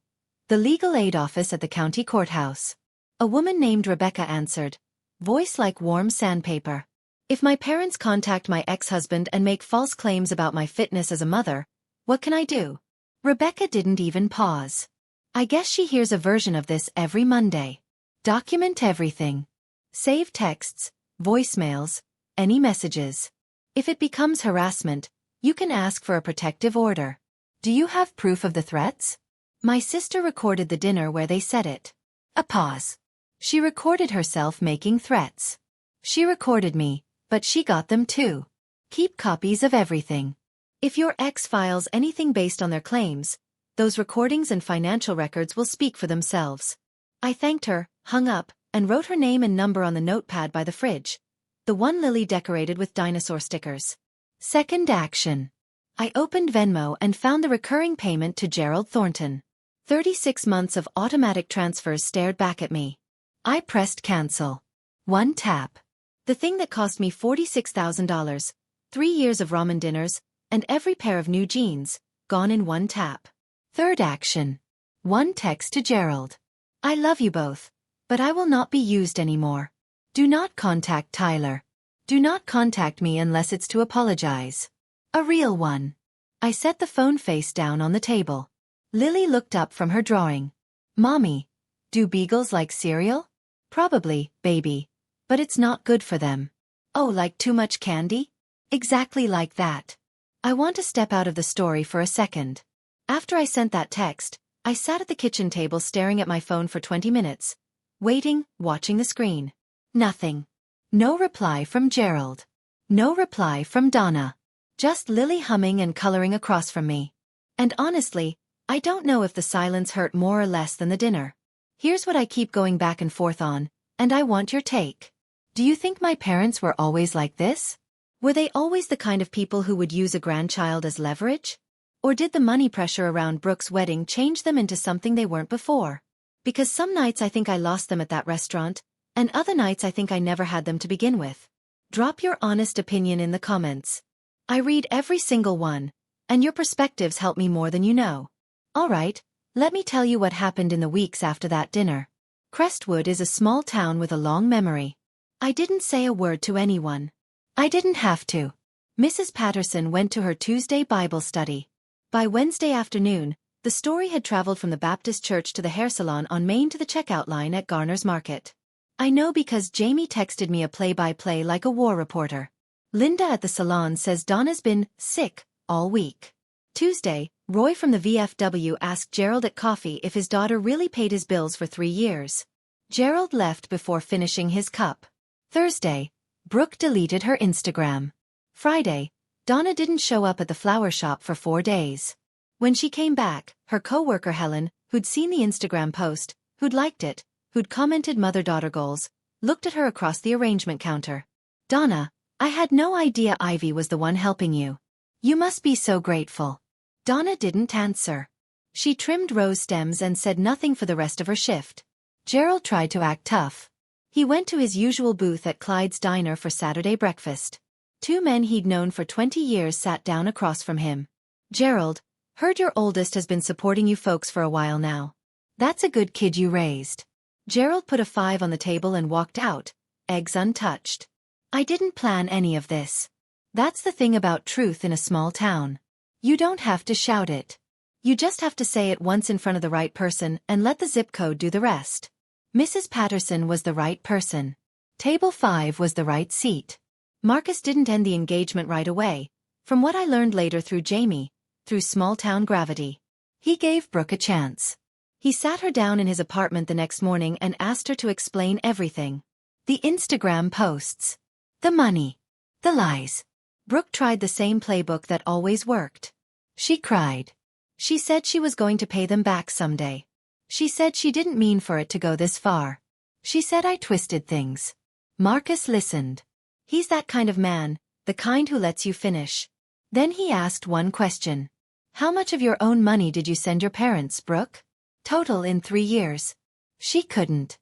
The legal aid office at the county courthouse. A woman named Rebecca answered, voice like warm sandpaper. "If my parents contact my ex-husband and make false claims about my fitness as a mother, what can I do?" Rebecca didn't even pause. I guess she hears a version of this every Monday. Document everything. Save texts, voicemails, any messages. If it becomes harassment, you can ask for a protective order. Do you have proof of the threats? My sister recorded the dinner where they said it. A pause. She recorded herself making threats. She recorded me, but she got them too. Keep copies of everything. If your ex files anything based on their claims, those recordings and financial records will speak for themselves. I thanked her, hung up, and wrote her name and number on the notepad by the fridge, the one Lily decorated with dinosaur stickers. Second action. I opened Venmo and found the recurring payment to Gerald Thornton. 36 months of automatic transfers stared back at me. I pressed cancel. One tap. The thing that cost me $46,000, 3 years of ramen dinners, and every pair of new jeans, gone in one tap. Third action. One text to Gerald. I love you both, but I will not be used anymore. Do not contact Tyler. Do not contact me unless it's to apologize. A real one. I set the phone face down on the table. Lily looked up from her drawing. Mommy, do beagles like cereal? Probably, baby. But it's not good for them. Oh, like too much candy? Exactly like that. I want to step out of the story for a second. After I sent that text, I sat at the kitchen table staring at my phone for 20 minutes. Waiting, watching the screen. Nothing. No reply from Gerald. No reply from Donna. Just Lily humming and coloring across from me. And honestly, I don't know if the silence hurt more or less than the dinner. Here's what I keep going back and forth on, and I want your take. Do you think my parents were always like this? Were they always the kind of people who would use a grandchild as leverage? Or did the money pressure around Brooke's wedding change them into something they weren't before? Because some nights I think I lost them at that restaurant, and other nights I think I never had them to begin with. Drop your honest opinion in the comments. I read every single one, and your perspectives help me more than you know. Alright, let me tell you what happened in the weeks after that dinner. Crestwood is a small town with a long memory. I didn't say a word to anyone. I didn't have to. Mrs. Patterson went to her Tuesday Bible study. By Wednesday afternoon, the story had traveled from the Baptist church to the hair salon on Main to the checkout line at Garner's Market. I know because Jamie texted me a play-by-play like a war reporter. Linda at the salon says Donna's been sick all week. Tuesday, Roy from the VFW asked Gerald at coffee if his daughter really paid his bills for 3 years. Gerald left before finishing his cup. Thursday, Brooke deleted her Instagram. Friday, Donna didn't show up at the flower shop for 4 days. When she came back, her coworker Helen, who'd seen the Instagram post, who'd liked it, who'd commented mother-daughter goals, looked at her across the arrangement counter. Donna, I had no idea Ivy was the one helping you. You must be so grateful. Donna didn't answer. She trimmed rose stems and said nothing for the rest of her shift. Gerald tried to act tough. He went to his usual booth at Clyde's diner for Saturday breakfast. 2 men he'd known for 20 years sat down across from him. Gerald, heard your oldest has been supporting you folks for a while now. That's a good kid you raised. Gerald put a 5 on the table and walked out, eggs untouched. I didn't plan any of this. That's the thing about truth in a small town. You don't have to shout it. You just have to say it once in front of the right person and let the zip code do the rest. Mrs. Patterson was the right person. Table 5 was the right seat. Marcus didn't end the engagement right away, from what I learned later through Jamie, through small-town gravity. He gave Brooke a chance. He sat her down in his apartment the next morning and asked her to explain everything. The Instagram posts. The money. The lies. Brooke tried the same playbook that always worked. She cried. She said she was going to pay them back someday. She said she didn't mean for it to go this far. She said I twisted things. Marcus listened. He's that kind of man, the kind who lets you finish. Then he asked one question. How much of your own money did you send your parents, Brooke? Total in 3 years. She couldn't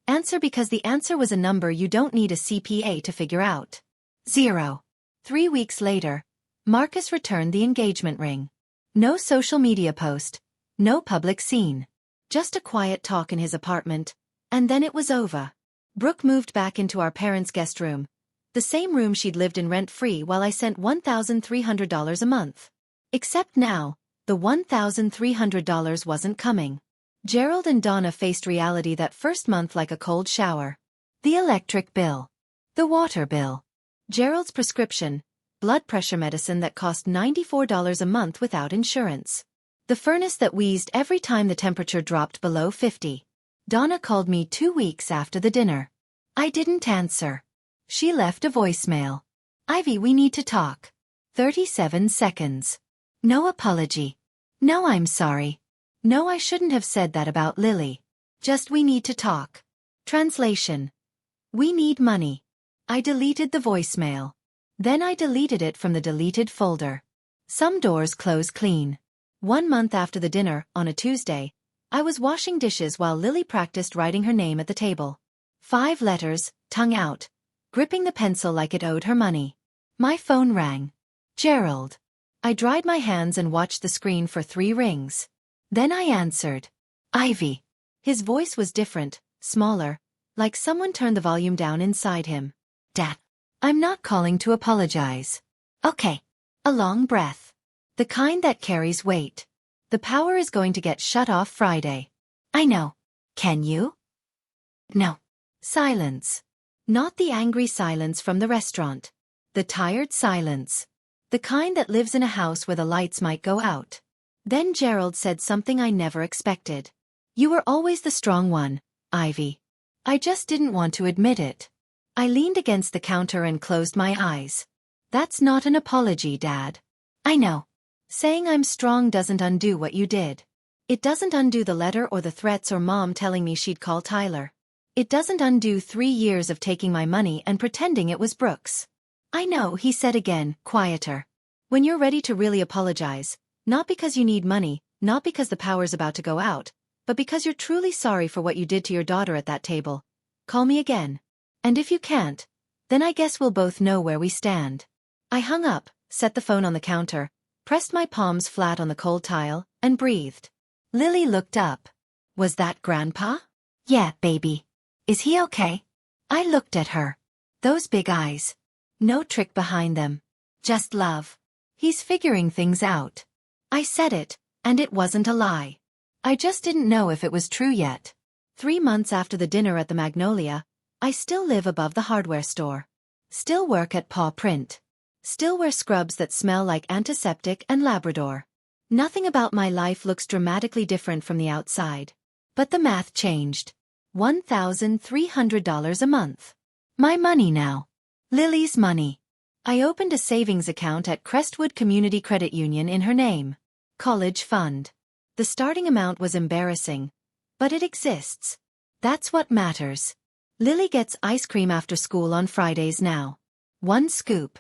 answer because the answer was a number you don't need a CPA to figure out. 0. 3 weeks later, Marcus returned the engagement ring. No social media post, no public scene. Just a quiet talk in his apartment, and then it was over. Brooke moved back into our parents' guest room, the same room she'd lived in rent-free while I sent $1,300 a month. Except now, the $1,300 wasn't coming. Gerald and Donna faced reality that first month like a cold shower. The electric bill. The water bill. Gerald's prescription, blood pressure medicine that cost $94 a month without insurance. The furnace that wheezed every time the temperature dropped below 50. Donna called me 2 weeks after the dinner. I didn't answer. She left a voicemail. Ivy, we need to talk. 37 seconds. No apology. No, I'm sorry. No, I shouldn't have said that about Lily. Just we need to talk. Translation. We need money. I deleted the voicemail. Then I deleted it from the deleted folder. Some doors close clean. 1 month after the dinner, on a Tuesday, I was washing dishes while Lily practiced writing her name at the table. 5 letters, tongue out, gripping the pencil like it owed her money. My phone rang. Gerald. I dried my hands and watched the screen for 3 rings. Then I answered. Ivy. His voice was different, smaller, like someone turned the volume down inside him. Dad. I'm not calling to apologize. Okay. A long breath. The kind that carries weight. The power is going to get shut off Friday. I know. Can you? No. Silence. Not the angry silence from the restaurant. The tired silence. The kind that lives in a house where the lights might go out. Then Gerald said something I never expected. You were always the strong one, Ivy. I just didn't want to admit it. I leaned against the counter and closed my eyes. That's not an apology, Dad. I know. Saying I'm strong doesn't undo what you did. It doesn't undo the letter or the threats or Mom telling me she'd call Tyler. It doesn't undo 3 years of taking my money and pretending it was Brooks. I know, he said again, quieter. When you're ready to really apologize, not because you need money, not because the power's about to go out, but because you're truly sorry for what you did to your daughter at that table, call me again. And if you can't, then I guess we'll both know where we stand. I hung up, set the phone on the counter, pressed my palms flat on the cold tile, and breathed. Lily looked up. Was that Grandpa? Yeah, baby. Is he okay? I looked at her. Those big eyes. No trick behind them. Just love. He's figuring things out. I said it, and it wasn't a lie. I just didn't know if it was true yet. 3 months after the dinner at the Magnolia, I still live above the hardware store. Still work at Paw Print. Still wear scrubs that smell like antiseptic and Labrador. Nothing about my life looks dramatically different from the outside. But the math changed. $1,300 a month. My money now. Lily's money. I opened a savings account at Crestwood Community Credit Union in her name. College fund. The starting amount was embarrassing, but it exists. That's what matters. Lily gets ice cream after school on Fridays now. 1 scoop.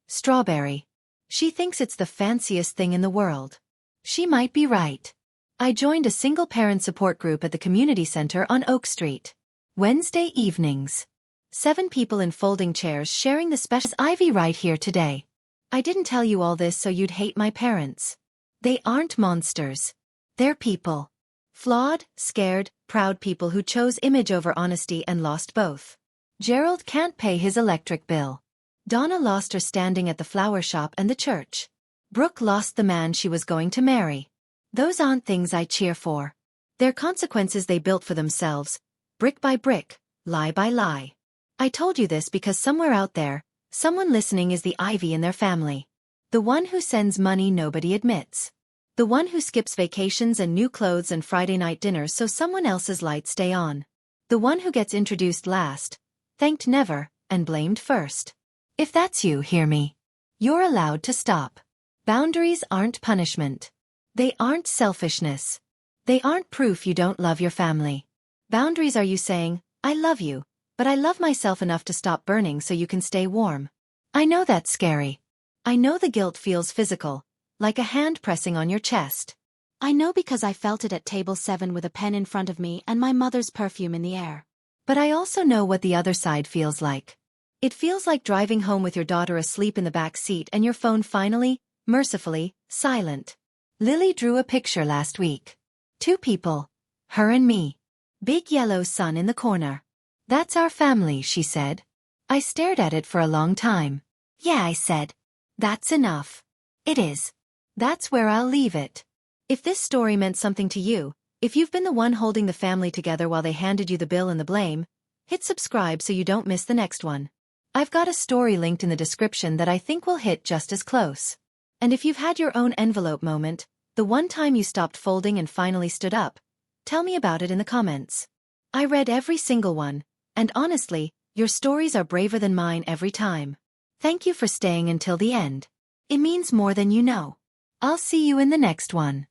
Strawberry. She thinks it's the fanciest thing in the world. She might be right. I joined a single-parent support group at the community center on Oak Street. Wednesday evenings. 7 people in folding chairs sharing the special Ivy right here today. I didn't tell you all this so you'd hate my parents. They aren't monsters. They're people. Flawed, scared, proud people who chose image over honesty and lost both. Gerald can't pay his electric bill. Donna lost her standing at the flower shop and the church. Brooke lost the man she was going to marry. Those aren't things I cheer for. They're consequences they built for themselves, brick by brick, lie by lie. I told you this because somewhere out there, someone listening is the Ivy in their family. The one who sends money nobody admits. The one who skips vacations and new clothes and Friday night dinners so someone else's lights stay on. The one who gets introduced last, thanked never, and blamed first. If that's you, hear me. You're allowed to stop. Boundaries aren't punishment. They aren't selfishness. They aren't proof you don't love your family. Boundaries are you saying, I love you, but I love myself enough to stop burning so you can stay warm. I know that's scary. I know the guilt feels physical, like a hand pressing on your chest. I know because I felt it at table 7 with a pen in front of me and my mother's perfume in the air. But I also know what the other side feels like. It feels like driving home with your daughter asleep in the back seat and your phone finally, mercifully, silent. Lily drew a picture last week. 2 people. Her and me. Big yellow sun in the corner. That's our family, she said. I stared at it for a long time. Yeah, I said. That's enough. It is. That's where I'll leave it. If this story meant something to you, if you've been the one holding the family together while they handed you the bill and the blame, hit subscribe so you don't miss the next one. I've got a story linked in the description that I think will hit just as close. And if you've had your own envelope moment, the one time you stopped folding and finally stood up, tell me about it in the comments. I read every single one, and honestly, your stories are braver than mine every time. Thank you for staying until the end. It means more than you know. I'll see you in the next one.